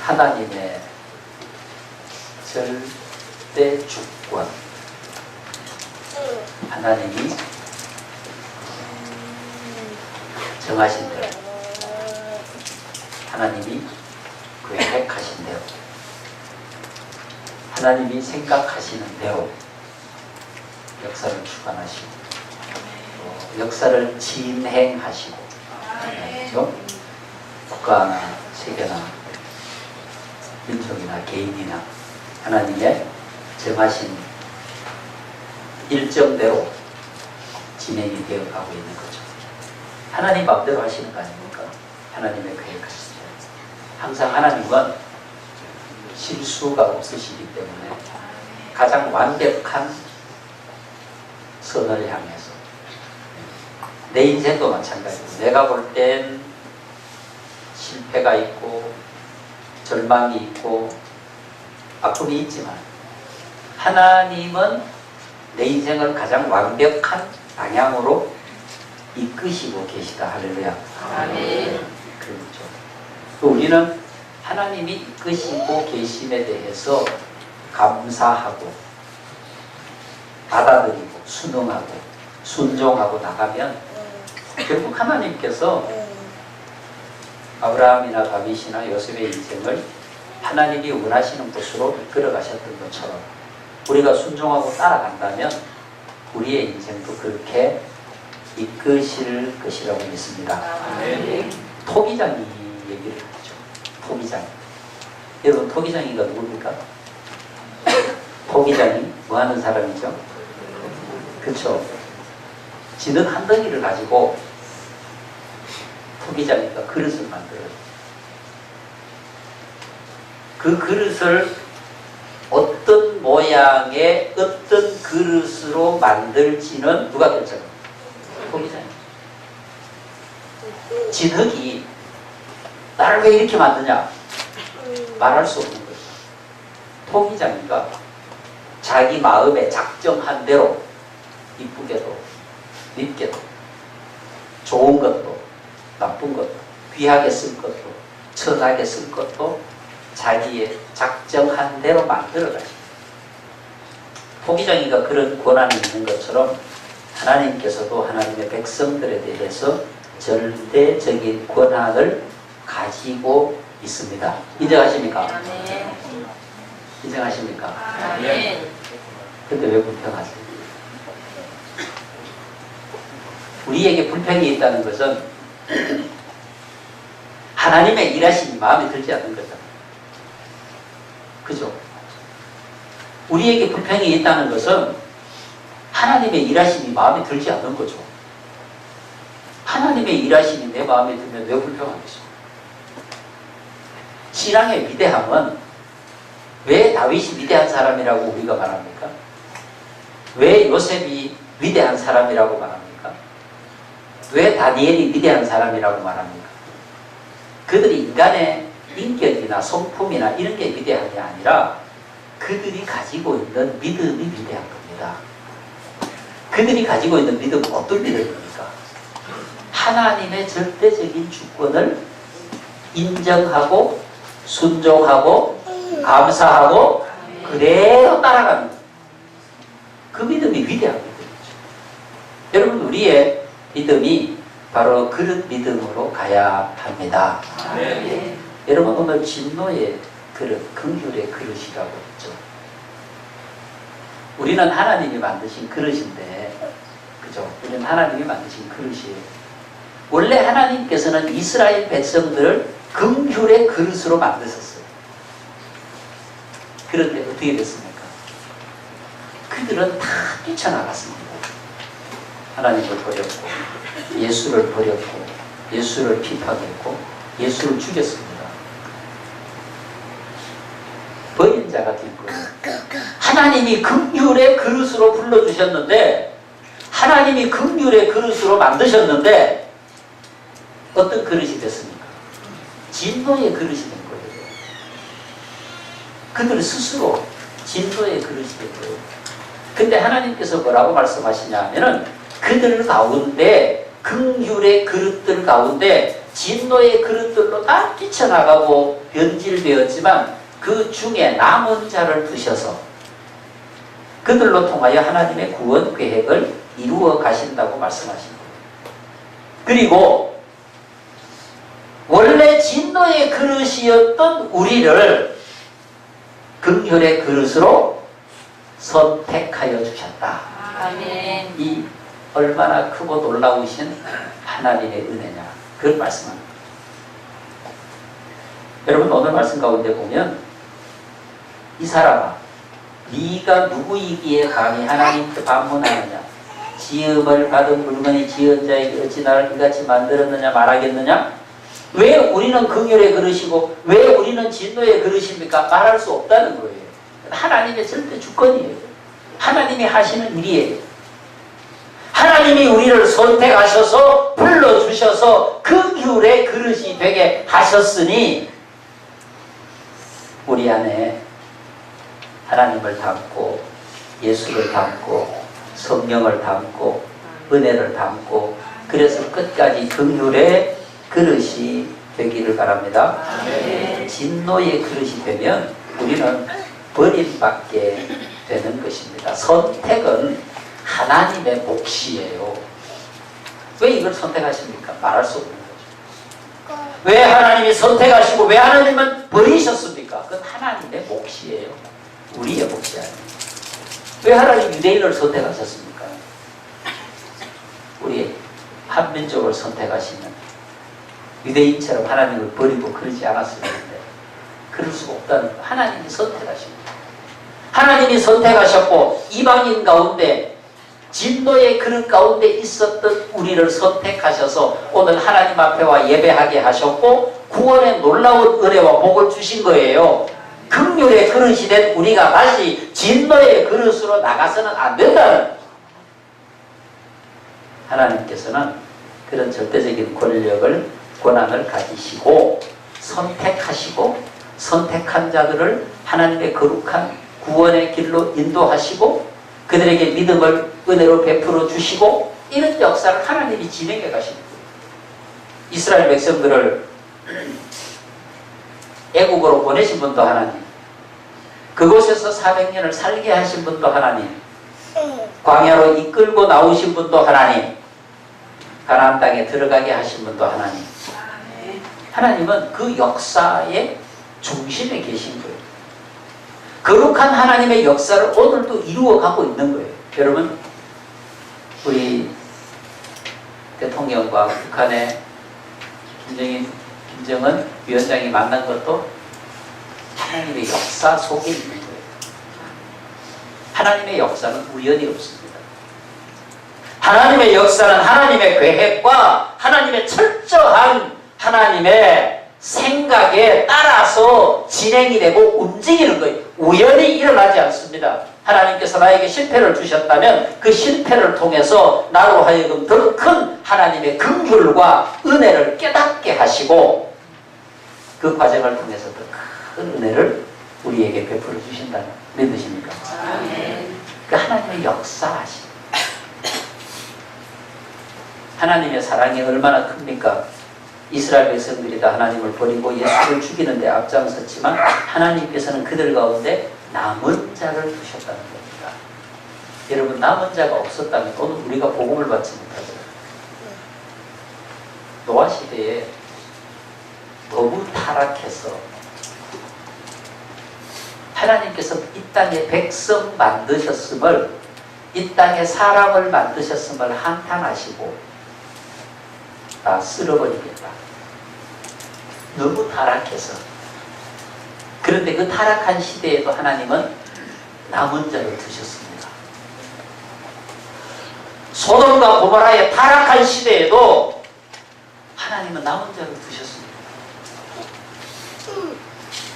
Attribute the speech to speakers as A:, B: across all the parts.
A: 하나님의 절대 주권, 하나님이 정하신 대로, 하나님이 계획하신 대로, 하나님이 생각하시는 대로 역사를 주관하시고 또 역사를 진행하시고, 그렇죠? 국가나 세계나 민족이나 개인이나 하나님의 정하신 일정대로 진행이 되어가고 있는 거죠. 하나님 마음대로 하시는 거 아닙니까? 하나님의 계획하시죠. 항상 하나님은 실수가 없으시기 때문에 가장 완벽한 선을 향해서, 내 인생도 마찬가지고 내가 볼 땐 실패가 있고 절망이 있고 아픔이 있지만 하나님은 내 인생을 가장 완벽한 방향으로 이끄시고 계시다. 할렐루야.
B: 아멘.
A: 그렇죠. 우리는 하나님이 이끄시고 계심에 대해서 감사하고 받아들이고 순응하고 순종하고 나가면 결국 하나님께서 아브라함이나 다윗이나 요셉의 인생을 하나님이 원하시는 곳으로 이끌어 가셨던 것처럼 우리가 순종하고 따라간다면 우리의 인생도 그렇게 이끄실 것이라고 믿습니다.
B: 아멘.
A: 토기장이 얘기를 하죠. 토기장. 여러분, 토기장이가 누굽니까? 토기장이 뭐 하는 사람이죠? 그렇죠. 진흙 한 덩이를 가지고 토기장이가 그릇을 만들어요. 그 그릇을 어떤 모양의 어떤 그릇으로 만들지는 누가 결정합니까? 토기장이. 진흙이 나를 왜 이렇게 만드냐? 말할 수 없는 거죠. 토기장이가 자기 마음에 작정한 대로 이쁘게도 밉게도 좋은 것도 나쁜 것도 귀하게 쓸 것도 천하게 쓸 것도 자기의 작정한 대로 만들어가죠. 토기장이가 그런 권한이 있는 것처럼 하나님께서도 하나님의 백성들에 대해서 절대적인 권한을 가지고 있습니다. 인정하십니까?
B: 아멘.
A: 인정하십니까?
B: 아멘.
A: 근데 왜 불평하세요? 우리에게 불평이 있다는 것은 하나님의 일하심이 마음에 들지 않는 거잖아요. 그죠? 우리에게 불평이 있다는 것은 하나님의 일하심이 마음에 들지 않는 거죠. 하나님의 일하심이 내 마음에 들면 왜 불평하겠어? 신앙의 위대함은 왜 다윗이 위대한 사람이라고 우리가 말합니까? 왜 요셉이 위대한 사람이라고 말합니까? 왜 다니엘이 위대한 사람이라고 말합니까? 그들이 인간의 인격이나 성품이나 이런 게 위대한 게 아니라 그들이 가지고 있는 믿음이 위대한 겁니다. 그들이 가지고 있는 믿음은 어떤 믿음입니까? 하나님의 절대적인 주권을 인정하고 순종하고 감사하고 그대로 따라가는 거예요. 그 믿음이 위대한 믿음이죠. 여러분, 우리의 믿음이 바로 그런 믿음으로 가야 합니다.
B: 아멘.
A: 여러분, 오늘 진노의 그릇, 긍휼의 그릇이라고 했죠. 우리는 하나님이 만드신 그릇인데, 그죠? 우리는 하나님이 만드신 그릇이에요. 원래 하나님께서는 이스라엘 백성들을 긍휼의 그릇으로 만드셨어요. 그런데 어떻게 됐습니까? 그들은 다 뛰쳐나갔습니다. 하나님을 버렸고, 예수를 버렸고, 예수를 비판했고, 예수를 죽였습니다. 버린 자가 된 거예요. 하나님이 긍휼의 그릇으로 불러주셨는데, 하나님이 긍휼의 그릇으로 만드셨는데, 어떤 그릇이 됐습니까? 진노의 그릇이 된 거예요. 그들 스스로 진노의 그릇이 된 거예요. 근데 하나님께서 뭐라고 말씀하시냐 하면은 그들 가운데, 긍휼의 그릇들 가운데 진노의 그릇들로 다 뛰쳐나가고 변질되었지만 그 중에 남은 자를 두셔서 그들로 통하여 하나님의 구원 계획을 이루어 가신다고 말씀하신 거예요. 그리고 원래 진노의 그릇이었던 우리를 긍휼의 그릇으로 선택하여 주셨다.
B: 아멘.
A: 이 얼마나 크고 놀라우신 하나님의 은혜냐, 그걸 말씀합니다. 여러분, 오늘 말씀 가운데 보면 이 사람아, 네가 누구이기에 감히 하나님께 반문하느냐? 지음을 받은 물건이 지은 자에게 어찌 나를 이같이 만들었느냐 말하겠느냐? 왜 우리는 긍휼의 그릇이고 왜 우리는 진노의 그릇입니까? 말할 수 없다는 거예요. 하나님의 절대 주권이에요. 하나님이 하시는 일이에요. 하나님이 우리를 선택하셔서 불러주셔서 긍휼의 그릇이 되게 하셨으니 우리 안에 하나님을 담고 예수를 담고 성령을 담고 은혜를 담고 그래서 끝까지 긍휼의 그릇이 되기를 바랍니다.
B: 아멘.
A: 진노의 그릇이 되면 우리는 버림받게 되는 것입니다. 선택은 하나님의 몫이에요. 왜 이걸 선택하십니까? 말할 수 없는 거죠. 왜 하나님이 선택하시고 왜 하나님은 버리셨습니까? 그건 하나님의 몫이에요. 우리의 몫이 아니에요. 왜 하나님 유대인을 선택하셨습니까? 우리 한민족을 선택하시면 유대인처럼 하나님을 버리고 그러지 않았을 텐데 그럴 수가 없다는 거예요. 하나님이 선택하십니다. 하나님이 선택하셨고 이방인 가운데 진노의 그릇 가운데 있었던 우리를 선택하셔서 오늘 하나님 앞에 와 예배하게 하셨고 구원의 놀라운 은혜와 복을 주신 거예요. 긍휼의 그릇이 된 우리가 다시 진노의 그릇으로 나가서는 안 된다는 거예요. 하나님께서는 그런 절대적인 권한을 가지시고 선택하시고 선택한 자들을 하나님의 거룩한 구원의 길로 인도하시고 그들에게 믿음을 은혜로 베풀어 주시고 이런 역사를 하나님이 진행해 가시는 거예요. 이스라엘 백성들을 애국으로 보내신 분도 하나님, 그곳에서 400년을 살게 하신 분도 하나님, 광야로 이끌고 나오신 분도 하나님, 가나안 땅에 들어가게 하신 분도 하나님. 하나님은 그 역사의 중심에 계신 거예요. 거룩한 하나님의 역사를 오늘도 이루어가고 있는 거예요. 여러분, 우리 대통령과 북한의 김정은 위원장이 만난 것도 하나님의 역사 속에 있는 거예요. 하나님의 역사는 우연이 없습니다. 하나님의 역사는 하나님의 계획과 하나님의 철저한 하나님의 생각에 따라서 진행이 되고 움직이는 거예요. 우연히 일어나지 않습니다. 하나님께서 나에게 실패를 주셨다면 그 실패를 통해서 나로 하여금 더 큰 하나님의 긍휼과 은혜를 깨닫게 하시고 그 과정을 통해서 더 큰 은혜를 우리에게 베풀어 주신다는 믿으십니까?
B: 아멘.
A: 그 하나님의 역사하심. 하나님의 사랑이 얼마나 큽니까? 이스라엘 백성들이 다 하나님을 버리고 예수를 죽이는 데 앞장섰지만 하나님께서는 그들 가운데 남은 자를 두셨다는 겁니다. 여러분, 남은 자가 없었다면 오늘 우리가 복음을 받지 못하죠. 노아 시대에 너무 타락해서 하나님께서 이 땅에 백성 만드셨음을, 이 땅에 사람을 만드셨음을 한탄하시고 다 쓸어버리겠다. 너무 타락해서. 그런데 그 타락한 시대에도 하나님은 남은 자를 두셨습니다. 소돔과 고모라의 타락한 시대에도 하나님은 남은 자를 두셨습니다.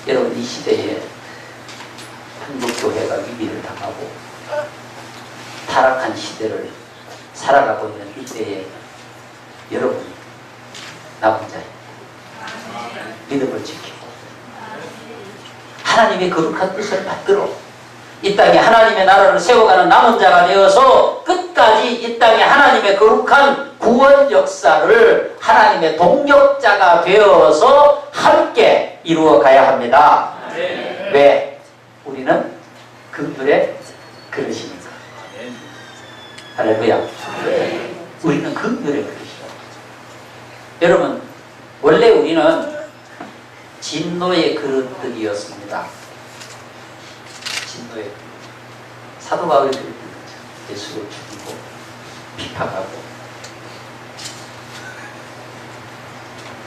A: 여러분, 이 시대에 한국교회가 위기를 당하고 타락한 시대를 살아가고 있는 이때에 여러분이 남은 자입니다. 믿음을 지키고 하나님의 거룩한 뜻을 받들어 이 땅에 하나님의 나라를 세워가는 남은 자가 되어서 끝까지 끝까지 이 땅에 하나님의 거룩한 구원 역사를 하나님의 동력자가 되어서 함께 이루어 가야 합니다. 왜? 우리는 긍휼의 그릇이니까. 할렐루야. 우리는 긍휼의 그릇이다. 여러분, 원래 우리는 진노의 그릇들이었습니다. 진노의 그릇. 사도 바울이 그랬던 거죠. 예수를 죽이고 비판하고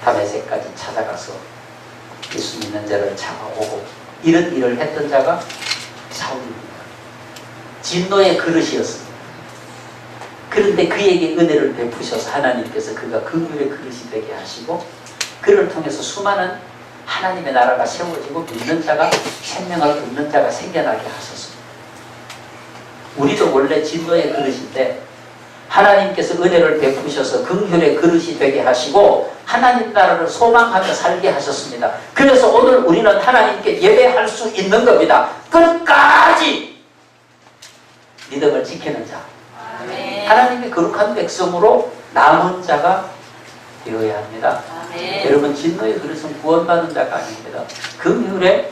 A: 다메섹까지 찾아가서 예수 믿는 자를 잡아오고 이런 일을 했던 자가 사울입니다. 진노의 그릇이었습니다. 그런데 그에게 은혜를 베푸셔서 하나님께서 그가 긍휼의 그릇이 되게 하시고 그를 통해서 수많은 하나님의 나라가 세워지고 믿는 자가 생명을 얻는 자가 생겨나게 하셨습니다. 우리도 원래 진노의 그릇인데 하나님께서 은혜를 베푸셔서 긍휼의 그릇이 되게 하시고 하나님 나라를 소망하며 살게 하셨습니다. 그래서 오늘 우리는 하나님께 예배할 수 있는 겁니다. 끝까지 믿음을 지키는 자, 하나님의 거룩한 백성으로 남은 자가 되어야 합니다. 여러분, 진노의 그릇은 구원받은 자가 아닙니다. 긍휼의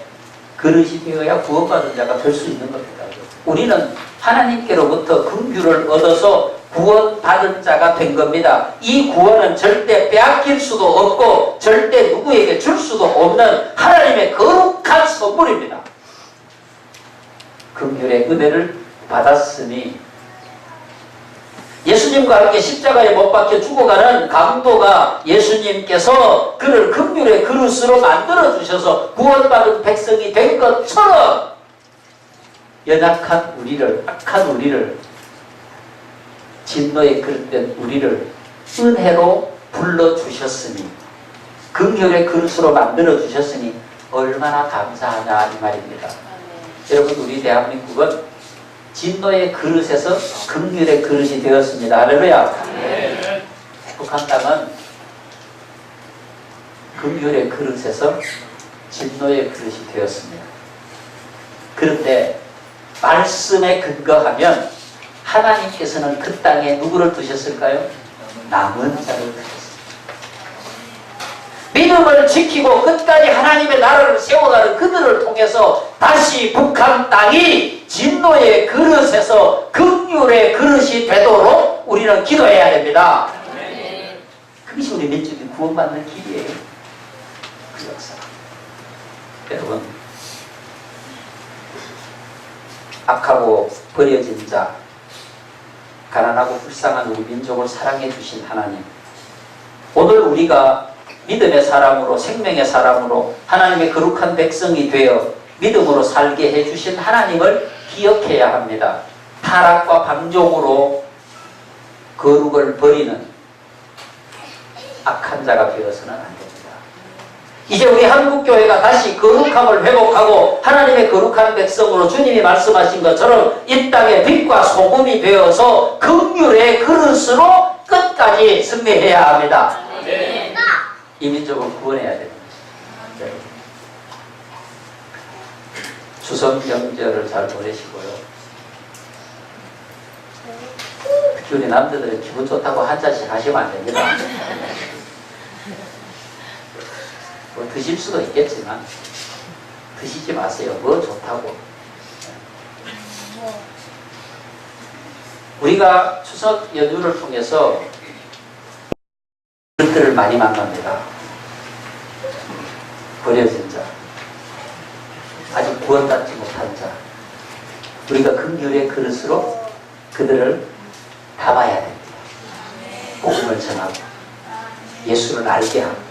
A: 그릇이 되어야 구원받은 자가 될 수 있는 겁니다. 우리는 하나님께로부터 긍휼을 얻어서 구원받은 자가 된 겁니다. 이 구원은 절대 빼앗길 수도 없고 절대 누구에게 줄 수도 없는 하나님의 거룩한 선물입니다. 긍휼의 은혜를 받았으니 예수님과 함께 십자가에 못 박혀 죽어가는 강도가 예수님께서 그를 긍휼의 그릇으로 만들어주셔서 구원받은 백성이 된 것처럼 연약한 우리를, 악한 우리를, 진노의 그릇된 우리를 은혜로 불러주셨으니 긍휼의 그릇으로 만들어주셨으니 얼마나 감사하냐 이 말입니다. 여러분, 우리 대한민국은 진노의 그릇에서 긍휼의 그릇이 되었습니다. 할렐루야. 북한 땅은 긍휼의 그릇에서 진노의 그릇이 되었습니다. 그런데 말씀에 근거하면 하나님께서는 그 땅에 누구를 두셨을까요? 남은 자를 두셨습니다. 믿음을 지키고 끝까지 하나님의 나라를 세워가는 그들을 통해서 다시 북한 땅이 진노의 그릇에서 긍휼의 그릇이 되도록 우리는 기도해야 됩니다. 그것이 우리 민족이 구원받는 길이에요. 그 역사. 여러분, 악하고 버려진 자, 가난하고 불쌍한 우리 민족을 사랑해 주신 하나님, 오늘 우리가 믿음의 사람으로, 생명의 사람으로 하나님의 거룩한 백성이 되어 믿음으로 살게 해주신 하나님을 기억해야 합니다. 타락과 방종으로 거룩을 버리는 악한 자가 되어서는 안 됩니다. 이제 우리 한국교회가 다시 거룩함을 회복하고 하나님의 거룩한 백성으로 주님이 말씀하신 것처럼 이 땅의 빛과 소금이 되어서 긍휼의 그릇으로 끝까지 승리해야 합니다. 이 민족을 구원해야 됩니다. 추석 명절을 잘 보내시고요. 특히 우리 남자들은 기분 좋다고 한 잔씩 하시면 안 됩니다. 뭐 드실 수도 있겠지만 드시지 마세요. 뭐 좋다고. 우리가 추석 연휴를 통해서 그들을 많이 만납니다. 버려진 자, 아직 구원받지 못한 자, 우리가 긍휼의 그릇으로 그들을 담아야 됩니다. 복음을 전하고 예수를 알게 하고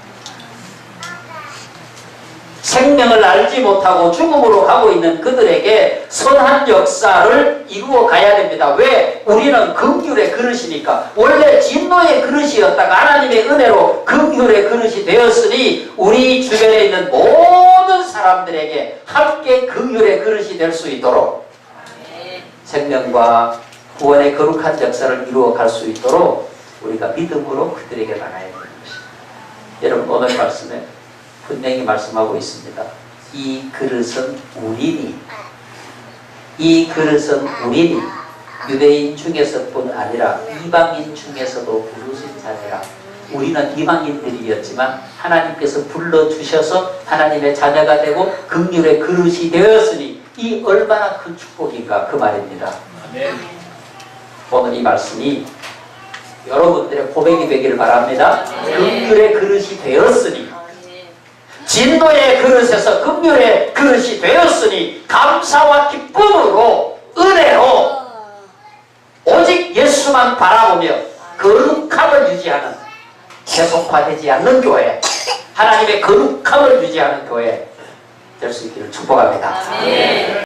A: 생명을 알지 못하고 죽음으로 가고 있는 그들에게 선한 역사를 이루어 가야 됩니다. 왜? 우리는 긍휼의 그릇이니까. 원래 진노의 그릇이었다가 하나님의 은혜로 긍휼의 그릇이 되었으니 우리 주변에 있는 모든 사람들에게 함께 긍휼의 그릇이 될 수 있도록 생명과 구원의 거룩한 역사를 이루어 갈 수 있도록 우리가 믿음으로 그들에게 나가야 되는 것입니다. 여러분, 오늘 말씀에 분명히 말씀하고 있습니다. 이 그릇은 우리니, 이 그릇은 우리니, 유대인 중에서뿐 아니라 이방인 중에서도 부르신 자녀라. 우리는 이방인들이었지만 하나님께서 불러주셔서 하나님의 자녀가 되고 긍휼의 그릇이 되었으니 이 얼마나 큰 축복인가 그 말입니다. 오늘 이 말씀이 여러분들의 고백이 되기를 바랍니다. 긍휼의 그릇이 되었으니, 진노의 그릇에서 긍휼의 그릇이 되었으니 감사와 기쁨으로, 은혜로 오직 예수만 바라보며 거룩함을 유지하는, 세속화되지 않는 교회, 하나님의 거룩함을 유지하는 교회 될 수 있기를 축복합니다.